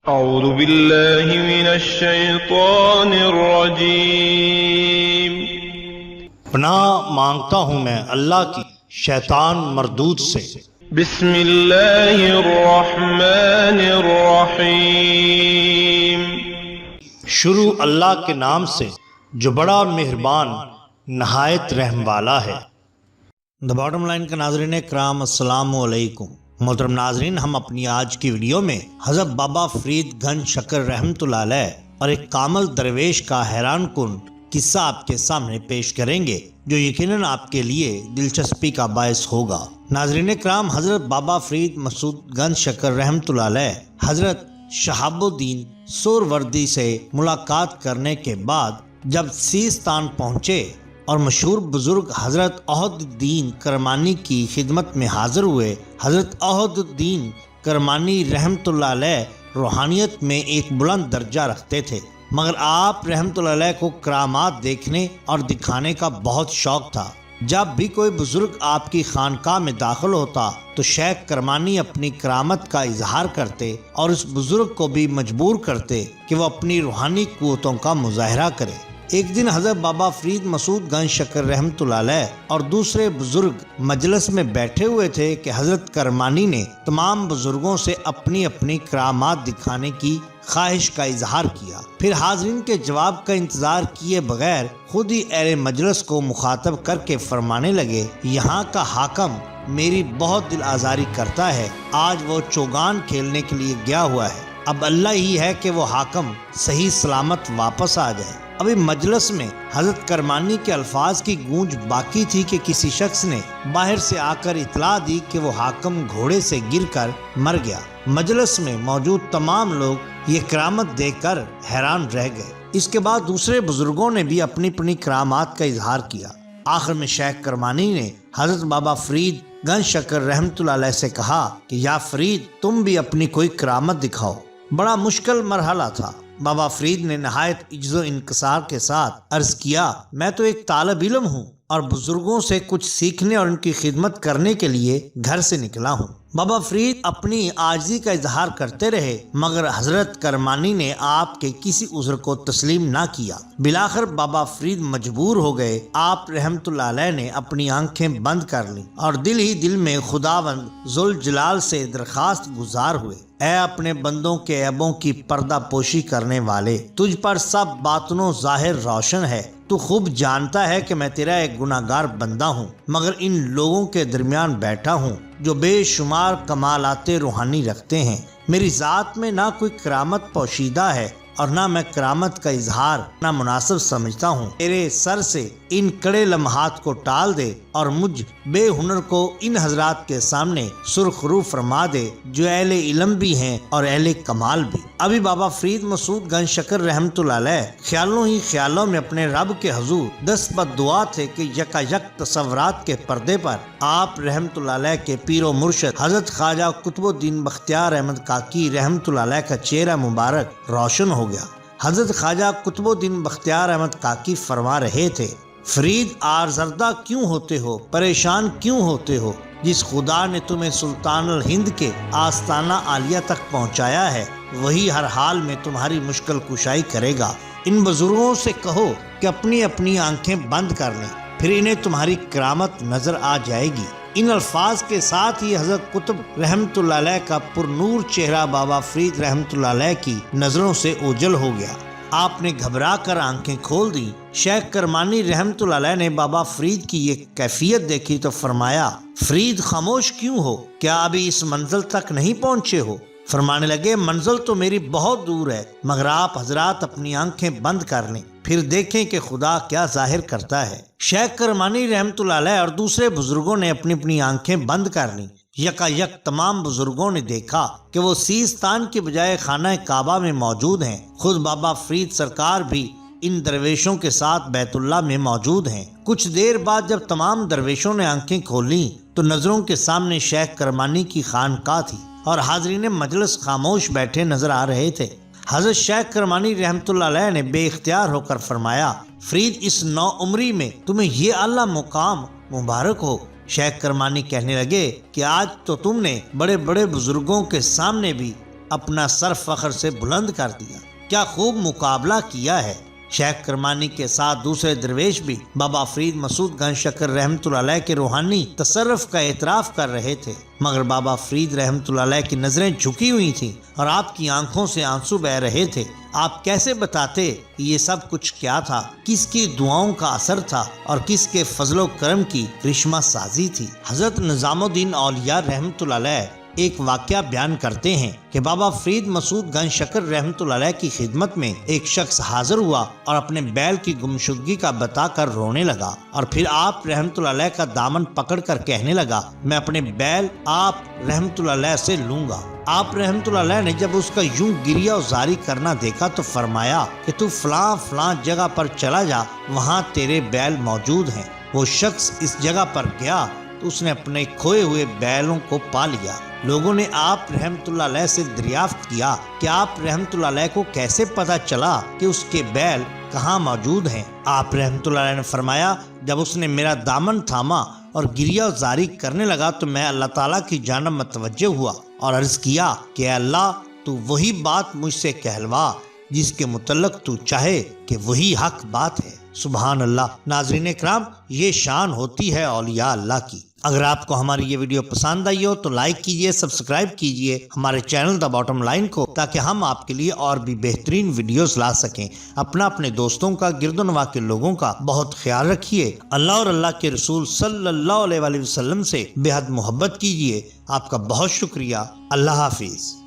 اعوذ باللہ من الشیطان الرجیم۔ پناہ مانگتا ہوں میں اللہ کی شیطان مردود سے۔ بسم اللہ الرحمن الرحیم۔ شروع اللہ کے نام سے جو بڑا مہربان نہایت رحم والا ہے۔ دا باٹم لائن کے ناظرین کرام، السلام علیکم۔ محترم ناظرین، ہم اپنی آج کی ویڈیو میں حضرت بابا فرید گنج شکر رحمۃ اللہ علیہ اور ایک کامل درویش کا حیران کن قصہ آپ کے سامنے پیش کریں گے جو یقیناً آپ کے لیے دلچسپی کا باعث ہوگا۔ ناظرین کرام، حضرت بابا فرید مسعود گنج شکر رحمۃ اللہ علیہ حضرت شہاب الدین سہروردی سے ملاقات کرنے کے بعد جب سیستان پہنچے اور مشہور بزرگ حضرت احد الدین کرمانی کی خدمت میں حاضر ہوئے، حضرت احد الدین کرمانی رحمۃ اللہ علیہ روحانیت میں ایک بلند درجہ رکھتے تھے، مگر آپ رحمۃ اللہ علیہ کو کرامات دیکھنے اور دکھانے کا بہت شوق تھا۔ جب بھی کوئی بزرگ آپ کی خانقاہ میں داخل ہوتا تو شیخ کرمانی اپنی کرامت کا اظہار کرتے اور اس بزرگ کو بھی مجبور کرتے کہ وہ اپنی روحانی قوتوں کا مظاہرہ کرے۔ ایک دن حضرت بابا فرید مسعود گنج شکر رحمۃ اللہ علیہ اور دوسرے بزرگ مجلس میں بیٹھے ہوئے تھے کہ حضرت کرمانی نے تمام بزرگوں سے اپنی اپنی کرامات دکھانے کی خواہش کا اظہار کیا، پھر حاضرین کے جواب کا انتظار کیے بغیر خود ہی اہل مجلس کو مخاطب کر کے فرمانے لگے، یہاں کا حاکم میری بہت دل آزاری کرتا ہے، آج وہ چوگان کھیلنے کے لیے گیا ہوا ہے، اب اللہ ہی ہے کہ وہ حاکم صحیح سلامت واپس آ جائے۔ ابھی مجلس میں حضرت کرمانی کے الفاظ کی گونج باقی تھی کہ کسی شخص نے باہر سے آ کر اطلاع دی کہ وہ حاکم گھوڑے سے گر کر مر گیا۔ مجلس میں موجود تمام لوگ یہ کرامت دیکھ کر حیران رہ گئے۔ اس کے بعد دوسرے بزرگوں نے بھی اپنی اپنی کرامات کا اظہار کیا۔ آخر میں شیخ کرمانی نے حضرت بابا فرید گنج شکر رحمۃ اللہ علیہ سے کہا کہ یا فرید، تم بھی اپنی کوئی کرامت دکھاؤ۔ بڑا مشکل مرحلہ تھا۔ بابا فرید نے نہایت عجز و انکسار کے ساتھ عرض کیا، میں تو ایک طالب علم ہوں اور بزرگوں سے کچھ سیکھنے اور ان کی خدمت کرنے کے لیے گھر سے نکلا ہوں۔ بابا فرید اپنی عاجزی کا اظہار کرتے رہے، مگر حضرت کرمانی نے آپ کے کسی عذر کو تسلیم نہ کیا۔ بالآخر بابا فرید مجبور ہو گئے۔ آپ رحمت اللہ علیہ نے اپنی آنکھیں بند کر لیں اور دل ہی دل میں خداوند ذوالجلال سے درخواست گزار ہوئے، اے اپنے بندوں کے عیبوں کی پردہ پوشی کرنے والے، تجھ پر سب باطنوں ظاہر روشن ہے، تو خوب جانتا ہے کہ میں تیرا ایک گناہگار بندہ ہوں، مگر ان لوگوں کے درمیان بیٹھا ہوں جو بے شمار کمالات روحانی رکھتے ہیں، میری ذات میں نہ کوئی کرامت پوشیدہ ہے اور نہ میں کرامت کا اظہار نہ مناسب سمجھتا ہوں، تیرے سر سے ان کڑے لمحات کو ٹال دے اور مجھ بے ہنر کو ان حضرات کے سامنے سرخ رو فرما دے جو اہل علم بھی ہیں اور اہل کمال بھی۔ ابھی بابا فرید مسعود گنج شکر رحمۃ اللہ علیہ خیالوں ہی خیالوں میں اپنے رب کے حضور دست بدعا تھے کہ یکا یک تصورات کے پردے پر آپ رحمۃ اللہ علیہ کے پیر و مرشد حضرت خواجہ قطب الدین بختیار احمد کاکی رحمۃ اللہ علیہ کا چہرہ مبارک روشن ہو گیا۔ حضرت خواجہ قطب الدین بختیار احمد کاکی فرما رہے تھے، فرید آرزردہ کیوں ہوتے ہو، پریشان کیوں ہوتے ہو، جس خدا نے تمہیں سلطان الہند کے آستانہ عالیہ تک پہنچایا ہے وہی ہر حال میں تمہاری مشکل کشائی کرے گا۔ ان بزرگوں سے کہو کہ اپنی اپنی آنکھیں بند کر لیں، پھر انہیں تمہاری کرامت نظر آ جائے گی۔ ان الفاظ کے ساتھ ہی حضرت قطب رحمۃ اللہ علیہ کا پر نور چہرہ بابا فرید رحمۃ اللہ علیہ کی نظروں سے اوجل ہو گیا۔ آپ نے گھبرا کر آنکھیں کھول دی۔ شیخ کرمانی رحمۃ اللہ علیہ نے بابا فرید کی یہ کیفیت دیکھی تو فرمایا، فرید خاموش کیوں ہو، کیا ابھی اس منزل تک نہیں پہنچے ہو؟ فرمانے لگے، منزل تو میری بہت دور ہے، مگر آپ حضرات اپنی آنکھیں بند کر لیں، پھر دیکھیں کہ خدا کیا ظاہر کرتا ہے۔ شیخ کرمانی رحمۃ اللہ علیہ اور دوسرے بزرگوں نے اپنی اپنی آنکھیں بند کر لیں۔ یکا یک تمام بزرگوں نے دیکھا کہ وہ سیستان کی بجائے خانہ کعبہ میں موجود ہیں۔ خود بابا فرید سرکار بھی ان درویشوں کے ساتھ بیت اللہ میں موجود ہیں۔ کچھ دیر بعد جب تمام درویشوں نے آنکھیں کھولیں تو نظروں کے سامنے شیخ کرمانی کی خانقاہ تھی اور حاضرین مجلس خاموش بیٹھے نظر آ رہے تھے۔ حضرت شیخ کرمانی رحمۃ اللہ علیہ نے بے اختیار ہو کر فرمایا، فرید اس نو عمری میں تمہیں یہ اعلیٰ مقام مبارک ہو۔ شیخ کرمانی کہنے لگے کہ آج تو تم نے بڑے بڑے بزرگوں کے سامنے بھی اپنا سر فخر سے بلند کر دیا۔ کیا خوب مقابلہ کیا ہے۔ شیخ کرمانی کے ساتھ دوسرے درویش بھی بابا فرید مسعود گنج شکر رحمۃ اللہ علیہ کے روحانی تصرف کا اعتراف کر رہے تھے، مگر بابا فرید رحمۃ اللہ علیہ کی نظریں جھکی ہوئی تھیں اور آپ کی آنکھوں سے آنسو بہہ رہے تھے۔ آپ کیسے بتاتے یہ سب کچھ کیا تھا، کس کی دعاؤں کا اثر تھا اور کس کے فضل و کرم کی کرشمہ سازی تھی؟ حضرت نظام الدین اولیاء رحمۃ اللہ علیہ ایک واقعہ بیان کرتے ہیں کہ بابا فرید مسعود گنج شکر رحمۃ اللہ علیہ کی خدمت میں ایک شخص حاضر ہوا اور اپنے بیل کی گمشدگی کا بتا کر رونے لگا، اور پھر آپ رحمۃ اللہ علیہ کا دامن پکڑ کر کہنے لگا، میں اپنے بیل آپ رحمۃ اللہ علیہ سے لوں گا۔ آپ رحمۃ اللہ علیہ نے جب اس کا یوں گریہ و زاری کرنا دیکھا تو فرمایا کہ تو فلاں جگہ پر چلا جا، وہاں تیرے بیل موجود ہیں۔ وہ شخص اس جگہ پر گیا تو اس نے اپنے کھوئے ہوئے بیلوں کو پا لیا۔ لوگوں نے آپ رحمۃ اللہ علیہ سے دریافت کیا کہ آپ رحمۃ اللہ علیہ کو کیسے پتا چلا کہ اس کے بیل کہاں موجود ہیں؟ آپ رحمۃ اللہ علیہ نے فرمایا، جب اس نے میرا دامن تھاما اور گریہ و زاری کرنے لگا تو میں اللہ تعالیٰ کی جانب متوجہ ہوا اور عرض کیا کہ اے اللہ، تو وہی بات مجھ سے کہلوا جس کے متعلق تو چاہے کہ وہی حق بات ہے۔ سبحان اللہ۔ ناظرین اکرام، یہ شان ہوتی ہے اولیاء اللہ کی۔ اگر آپ کو ہماری یہ ویڈیو پسند آئی ہو تو لائک کیجئے، سبسکرائب کیجئے ہمارے چینل دا باٹم لائن کو، تاکہ ہم آپ کے لیے اور بھی بہترین ویڈیوز لا سکیں۔ اپنے دوستوں کا، گرد و نواح کے لوگوں کا بہت خیال رکھیے۔ اللہ اور اللہ کے رسول صلی اللہ علیہ وسلم سے بے حد محبت کیجئے۔ آپ کا بہت شکریہ۔ اللہ حافظ۔